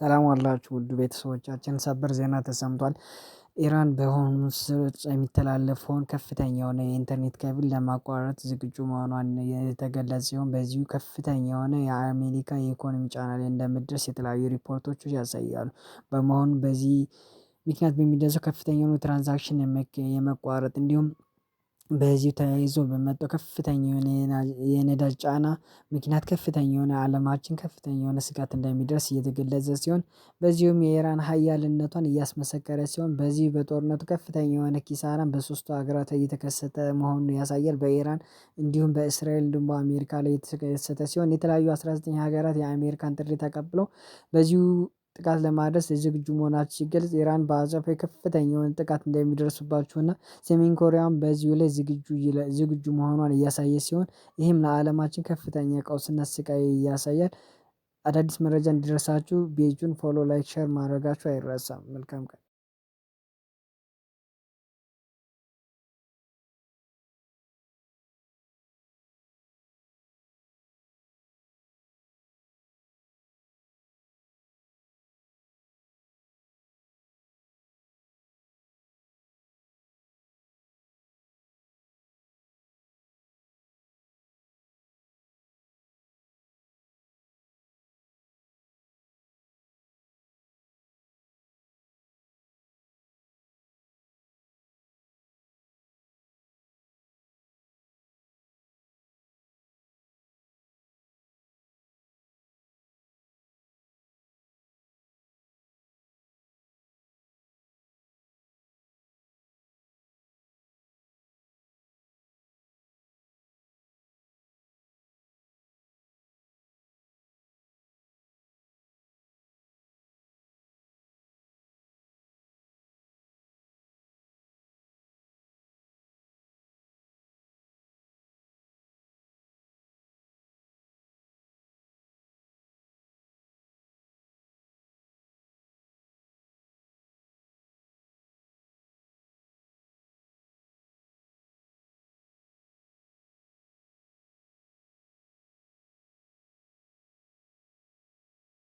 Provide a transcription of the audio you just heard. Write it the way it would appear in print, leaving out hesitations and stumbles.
ሰላም ዋላችሁ ውድ ቤተሰቦቻችን ሰበር ዜና ተሰምቷል። ኢራን በሆርሙዝ ሰርጥ የሚተላለፈውን ከፍተኛ የሆነ የኢንተርኔትเคብል ለማቋረጥ ዝግጁ መሆኗን የተገለጸ ሲሆን በዚሁ ከፍተኛ የሆነ የአሜሪካ የኢኮኖሚ ጫና ላይ እንደምትደርስ የተለያዩ ሪፖርቶች ያሳያሉ። በመሆኑም በዚህ ምክንያት በሚደርሰው ከፍተኛ የሆኑ ትራንዛክሽን የመቋረጥ እንዲሁም በዚሁ ተያይዞ በመጣው ከፍተኛ የሆነ የነዳጅ ጫና ምክንያት ከፍተኛ የሆነ አለማችን ከፍተኛ የሆነ ስጋት እንደሚደርስ እየተገለጸ ሲሆን በዚሁም የኢራን ሀያልነቷን እያስመሰከረ ሲሆን በዚህ በጦርነቱ ከፍተኛ የሆነ ኪሳራን በሶስቱ ሀገራት እየተከሰተ መሆኑን ያሳያል። በኢራን እንዲሁም በእስራኤል እንዲሁም በአሜሪካ ላይ የተከሰተ ሲሆን የተለያዩ 19 ሀገራት የአሜሪካን ጥሪ ተቀብለው በዚሁ ጥቃት ለማድረስ ዝግጁ መሆናቸው ሲገልጽ ኢራን በአጸፋው ከፍተኛ የሆነ ጥቃት እንደሚደርስባቸውና ሰሜን ኮሪያም በዚሁ ላይ ዝግጁ መሆኗን እያሳየ ሲሆን ይህም ለአለማችን ከፍተኛ ቀውስና ስቃይ ያሳያል። አዳዲስ መረጃ እንዲደርሳችሁ ፔጁን ፎሎ ላይክ ሼር ማድረጋችሁ አይረሳም። መልካም ቀን